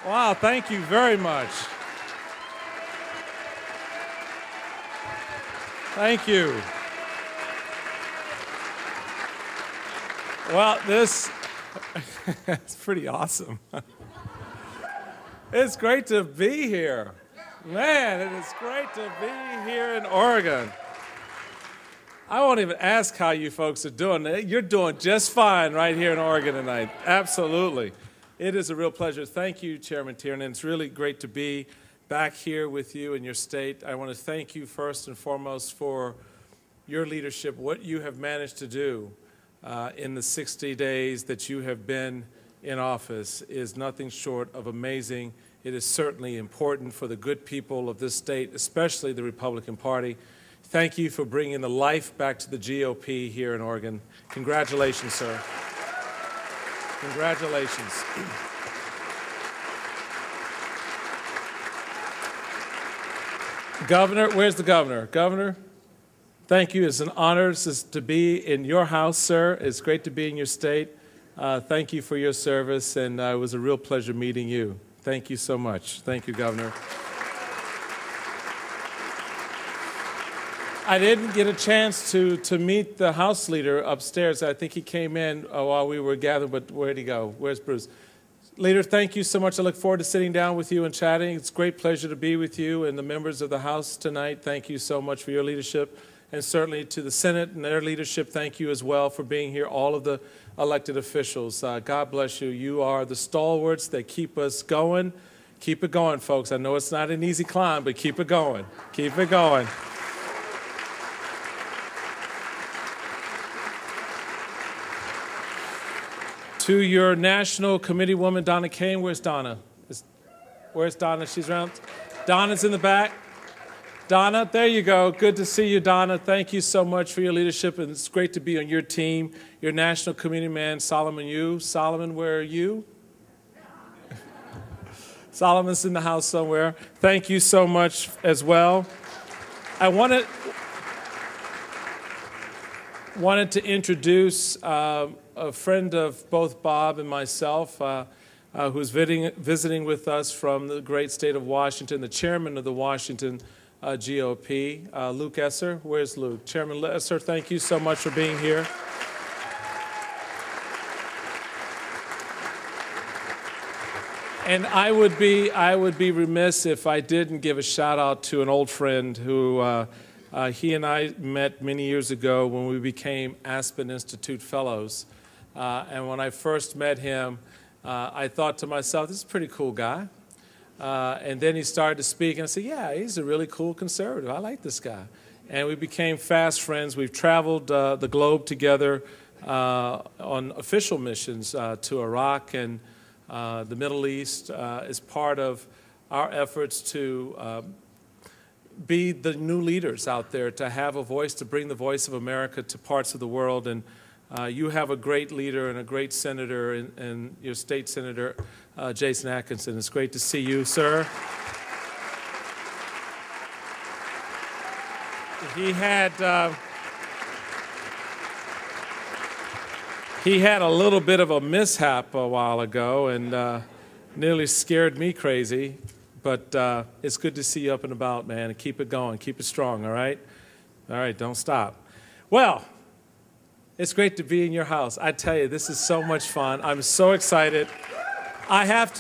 Wow, thank you very much. Thank you. Well, this it's pretty awesome. It's great to be here. Man, it is great to be here in Oregon. I won't even ask how you folks are doing. You're doing just fine right here in Oregon tonight. Absolutely. It is a real pleasure. Thank you, Chairman Tiernan. It's really great to be back here with you in your state. I want to thank you first and foremost for your leadership, what you have managed to do in the 60 days that you have been in office is nothing short of amazing. It is certainly important for the good people of this state, especially the Republican Party. Thank you for bringing the life back to the GOP here in Oregon. Congratulations, sir. Congratulations. Governor, where's the governor? Governor, thank you. It's an honor to be in your house, sir. It's great to be in your state. Thank you for your service, and it was a real pleasure meeting you. Thank you so much. Thank you, Governor. I didn't get a chance to meet the House leader upstairs. I think he came in while we were gathering, but where'd he go? Where's Bruce? Leader, thank you so much. I look forward to sitting down with you and chatting. It's a great pleasure to be with you and the members of the House tonight. Thank you so much for your leadership. And certainly to the Senate and their leadership, thank you as well for being here, all of the elected officials. God bless you. You are the stalwarts that keep us going. Keep it going, folks. I know it's not an easy climb, but keep it going. Keep it going. To your National Committee woman, Donna Kane. Where's Donna? Where's Donna? She's around. Donna's in the back. Donna, there you go. Good to see you, Donna. Thank you so much for your leadership, and it's great to be on your team. Your National Committee man, Solomon Yu. Solomon, where are you? Solomon's in the house somewhere. Thank you so much as well. I wanted to introduce a friend of both Bob and myself who's visiting with us from the great state of Washington, the chairman of the Washington GOP, Luke Esser. Where's Luke? Chairman Esser, thank you so much for being here. And I would be remiss if I didn't give a shout out to an old friend who he and I met many years ago when we became Aspen Institute Fellows. And when I first met him, I thought to myself, this is a pretty cool guy. And then he started to speak, and I said, yeah, he's a really cool conservative. I like this guy. And we became fast friends. We've traveled the globe together on official missions to Iraq and the Middle East as part of our efforts to be the new leaders out there, to have a voice, to bring the voice of America to parts of the world. And you have a great leader and a great senator, and your state senator, Jason Atkinson. It's great to see you, sir. He had a little bit of a mishap a while ago and nearly scared me crazy. But it's good to see you up and about, man, and keep it going. Keep it strong, all right? All right, don't stop. Well, it's great to be in your house. I tell you, this is so much fun. I'm so excited. I have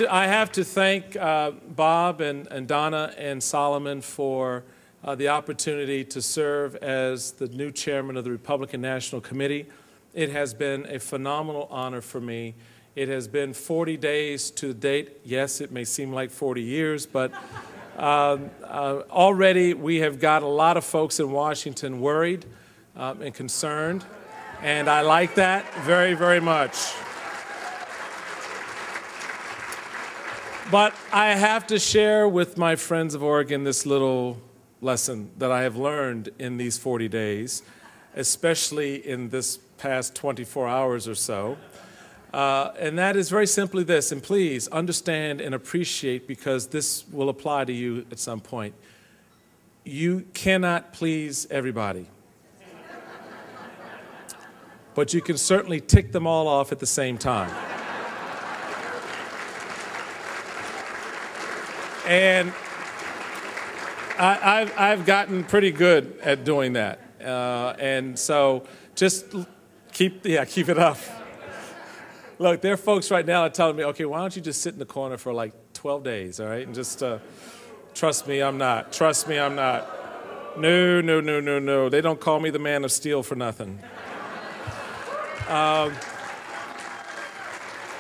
to thank Bob and Donna and Solomon for the opportunity to serve as the new chairman of the Republican National Committee. It has been a phenomenal honor for me. It has been 40 days to the date. Yes, it may seem like 40 years, but already we have got a lot of folks in Washington worried and concerned, and I like that very, very much. But I have to share with my friends of Oregon this little lesson that I have learned in these 40 days, especially in this past 24 hours or so. And that is very simply this, and please understand and appreciate, because this will apply to you at some point. You cannot please everybody. But you can certainly tick them all off at the same time. And I've gotten pretty good at doing that. And so just keep it up. Look, there are folks right now that are telling me, okay, why don't you just sit in the corner for like 12 days, all right? And just trust me, I'm not. Trust me, I'm not. No, no, no, no, no. They don't call me the man of steel for nothing.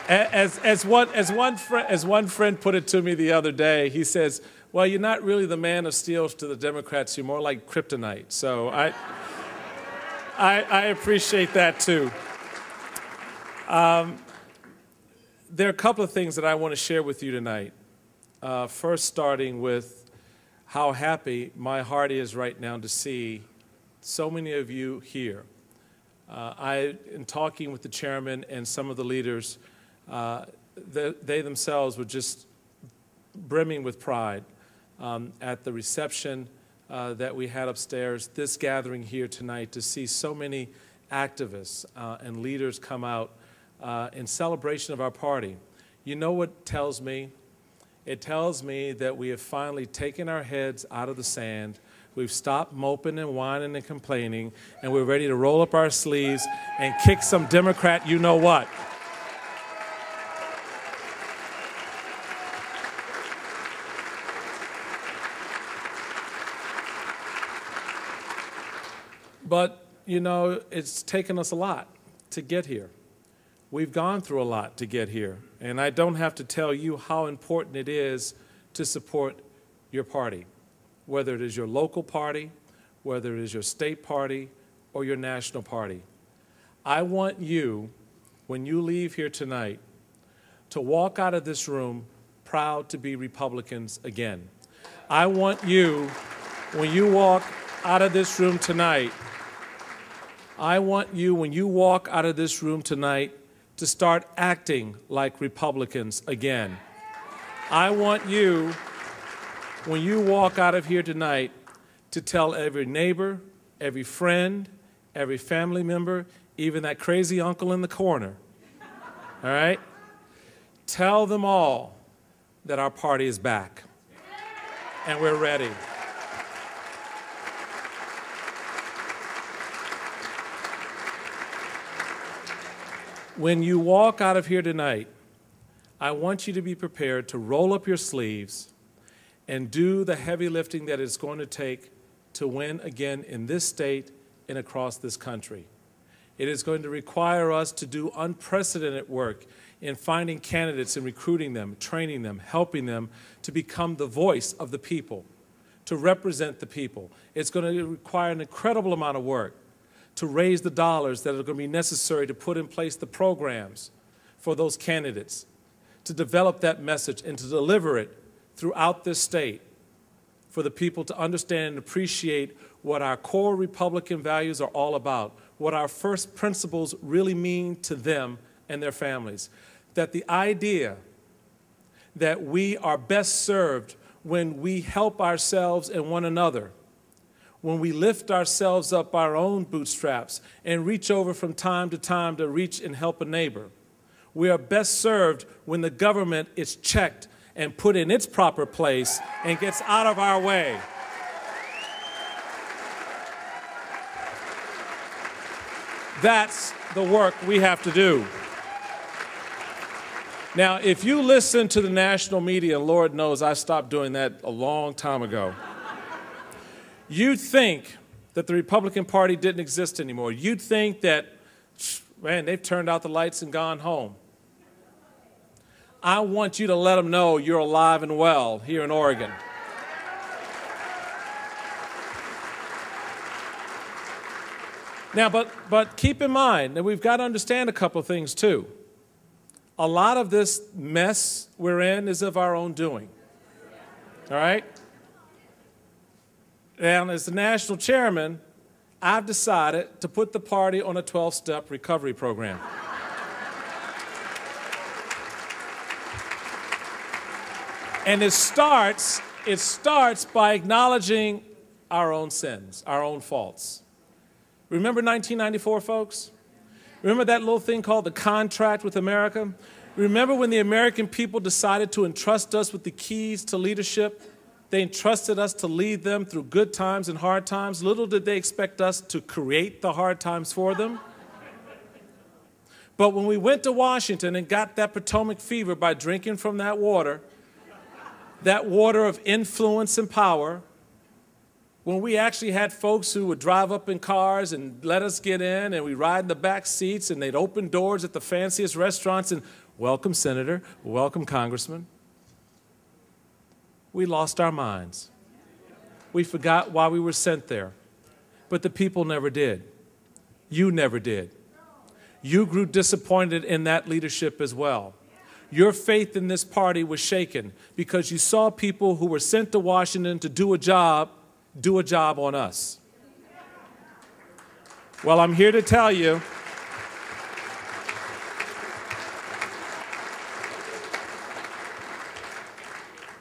As one friend put it to me the other day, he says, well, you're not really the man of steel to the Democrats. You're more like kryptonite. So I appreciate that, too. There are a couple of things that I want to share with you tonight. First, starting with how happy my heart is right now to see so many of you here. In talking with the chairman and some of the leaders, they themselves were just brimming with pride at the reception that we had upstairs, this gathering here tonight, to see so many activists and leaders come out in celebration of our party. You know what it tells me? It tells me that we have finally taken our heads out of the sand. We've stopped moping and whining and complaining, and we're ready to roll up our sleeves and kick some Democrat you-know-what. But, you know, it's taken us a lot to get here. We've gone through a lot to get here, and I don't have to tell you how important it is to support your party, whether it is your local party, whether it is your state party, or your national party. I want you, when you leave here tonight, to walk out of this room proud to be Republicans again. I want you, when you walk out of this room tonight, I want you, when you walk out of this room tonight, to start acting like Republicans again. I want you, when you walk out of here tonight, to tell every neighbor, every friend, every family member, even that crazy uncle in the corner, all right? Tell them all that our party is back and we're ready. When you walk out of here tonight, I want you to be prepared to roll up your sleeves and do the heavy lifting that it's going to take to win again in this state and across this country. It is going to require us to do unprecedented work in finding candidates and recruiting them, training them, helping them to become the voice of the people, to represent the people. It's going to require an incredible amount of work to raise the dollars that are going to be necessary to put in place the programs for those candidates, to develop that message and to deliver it throughout this state for the people to understand and appreciate what our core Republican values are all about, what our first principles really mean to them and their families. That the idea that we are best served when we help ourselves and one another, when we lift ourselves up by our own bootstraps and reach over from time to reach and help a neighbor. We are best served when the government is checked and put in its proper place and gets out of our way. That's the work we have to do. Now, if you listen to the national media, Lord knows I stopped doing that a long time ago, you'd think that the Republican Party didn't exist anymore. You'd think that, man, they've turned out the lights and gone home. I want you to let them know you're alive and well here in Oregon. Now, but keep in mind that we've got to understand a couple of things, too. A lot of this mess we're in is of our own doing. All right? And as the national chairman, I've decided to put the party on a 12-step recovery program. And it starts by acknowledging our own sins, our own faults. Remember 1994, folks? Remember that little thing called the contract with America? Remember when the American people decided to entrust us with the keys to leadership? They entrusted us to lead them through good times and hard times. Little did they expect us to create the hard times for them. But when we went to Washington and got that Potomac fever by drinking from that water of influence and power, when we actually had folks who would drive up in cars and let us get in, and we ride in the back seats, and they'd open doors at the fanciest restaurants and welcome, Senator, welcome, Congressman. We lost our minds. We forgot why we were sent there. But the people never did. You never did. You grew disappointed in that leadership as well. Your faith in this party was shaken because you saw people who were sent to Washington to do a job on us. Well, I'm here to tell you,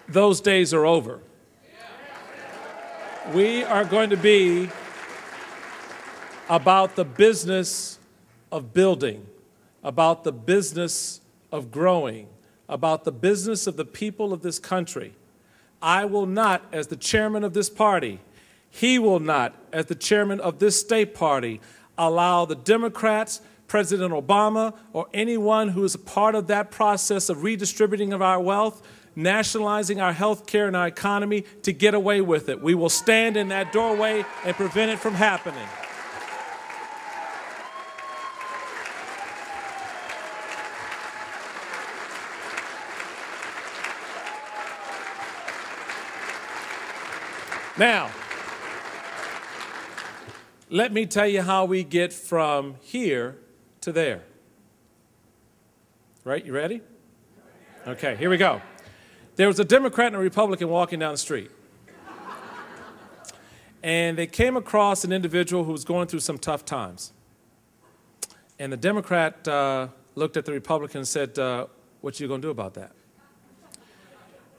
those days are over. We are going to be about the business of building, about the business of growing, about the business of the people of this country. I will not, as the chairman of this party, he will not, as the chairman of this state party, allow the Democrats, President Obama, or anyone who is a part of that process of redistributing of our wealth, nationalizing our health care and our economy, to get away with it. We will stand in that doorway and prevent it from happening. Now, let me tell you how we get from here to there. Right? You ready? Okay, here we go. There was a Democrat and a Republican walking down the street. And they came across an individual who was going through some tough times. And the Democrat looked at the Republican and said, what you going to do about that?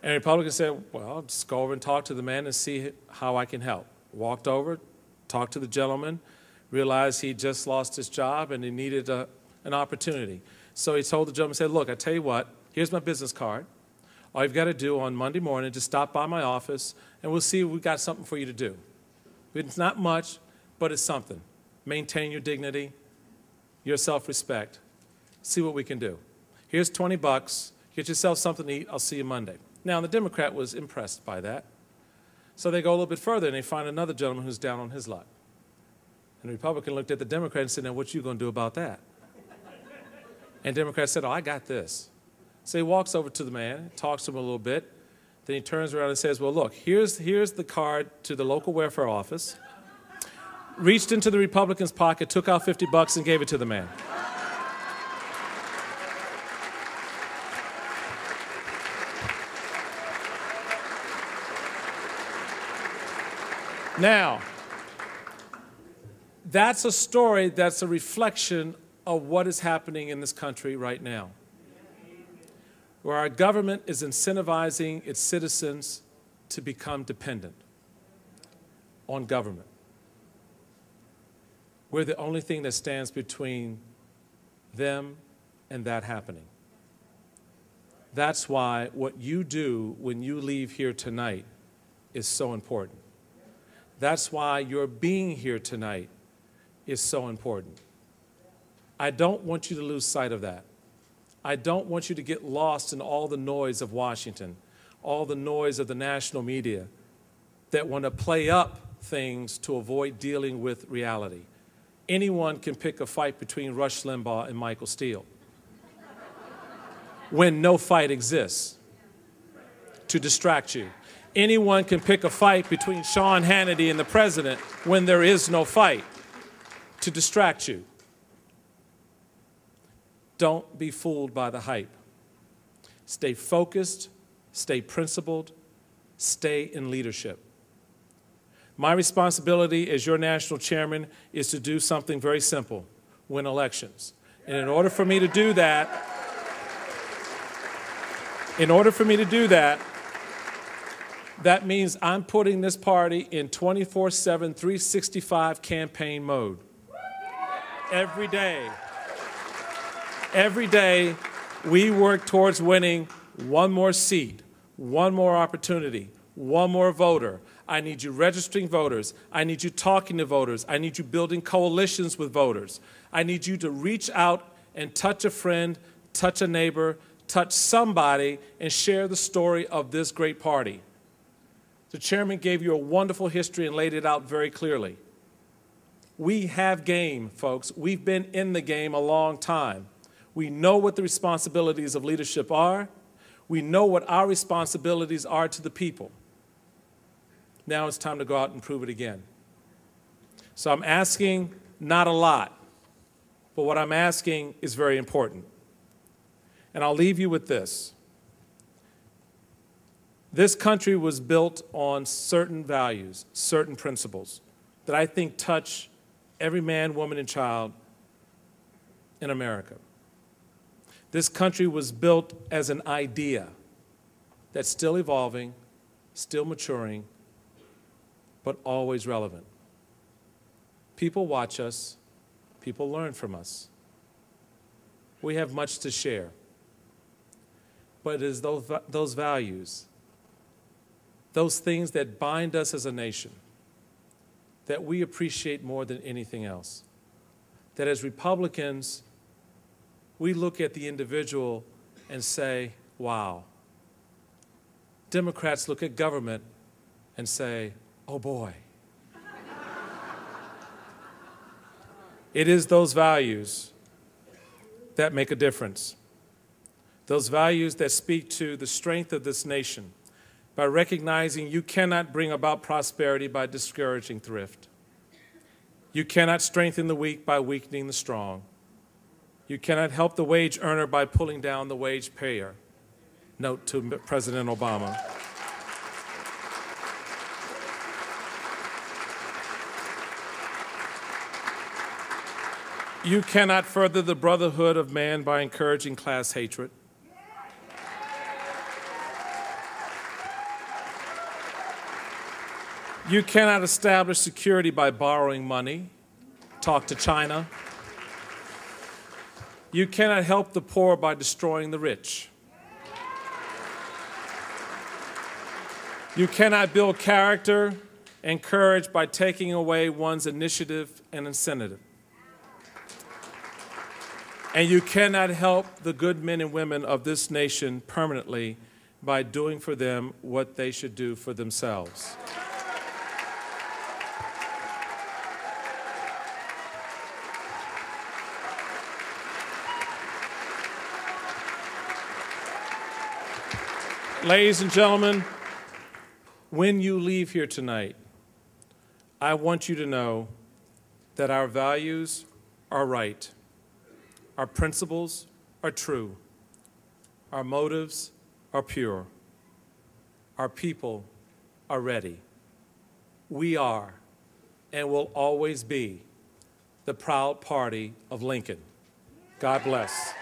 And the Republican said, well, I'll just go over and talk to the man and see how I can help. Walked over, talked to the gentleman, realized he just lost his job and he needed an opportunity. So he told the gentleman, said, look, I tell you what, here's my business card. All you've got to do on Monday morning, just stop by my office and we'll see if we've got something for you to do. It's not much, but it's something. Maintain your dignity, your self-respect. See what we can do. Here's $20. Get yourself something to eat. I'll see you Monday. Now, the Democrat was impressed by that. So they go a little bit further and they find another gentleman who's down on his luck. And the Republican looked at the Democrat and said, now what you going to do about that? And the Democrat said, oh, I got this. So he walks over to the man, talks to him a little bit. Then he turns around and says, well, look, here's the card to the local welfare office. Reached into the Republican's pocket, took out $50 and gave it to the man. Now, that's a story that's a reflection of what is happening in this country right now, where our government is incentivizing its citizens to become dependent on government. We're the only thing that stands between them and that happening. That's why what you do when you leave here tonight is so important. That's why your being here tonight is so important. I don't want you to lose sight of that. I don't want you to get lost in all the noise of Washington, all the noise of the national media that want to play up things to avoid dealing with reality. Anyone can pick a fight between Rush Limbaugh and Michael Steele when no fight exists to distract you. Anyone can pick a fight between Sean Hannity and the president when there is no fight to distract you. Don't be fooled by the hype. Stay focused, stay principled, stay in leadership. My responsibility as your national chairman is to do something very simple: win elections. And in order for me to do that, that means I'm putting this party in 24/7, 365 campaign mode. Every day, We work towards winning one more seat, one more opportunity, one more voter. I need you registering voters. I need you talking to voters. I need you building coalitions with voters. I need you to reach out and touch a friend, touch a neighbor, touch somebody, and share the story of this great party. The chairman gave you a wonderful history and laid it out very clearly. We have game, folks. We've been in the game a long time. We know what the responsibilities of leadership are. We know what our responsibilities are to the people. Now it's time to go out and prove it again. So I'm asking not a lot, but what I'm asking is very important. And I'll leave you with this. This country was built on certain values, certain principles that I think touch every man, woman, and child in America. This country was built as an idea that's still evolving, still maturing, but always relevant. People watch us. People learn from us. We have much to share. But it is those values, those things that bind us as a nation, that we appreciate more than anything else. That as Republicans, we look at the individual and say, wow. Democrats look at government and say, oh boy. It is those values that make a difference. Those values that speak to the strength of this nation by recognizing you cannot bring about prosperity by discouraging thrift. You cannot strengthen the weak by weakening the strong. You cannot help the wage earner by pulling down the wage payer. Note to President Obama. You cannot further the brotherhood of man by encouraging class hatred. You cannot establish security by borrowing money. Talk to China. You cannot help the poor by destroying the rich. You cannot build character and courage by taking away one's initiative and incentive. And you cannot help the good men and women of this nation permanently by doing for them what they should do for themselves. Ladies and gentlemen, when you leave here tonight, I want you to know that our values are right. Our principles are true. Our motives are pure. Our people are ready. We are and will always be the proud party of Lincoln. God bless.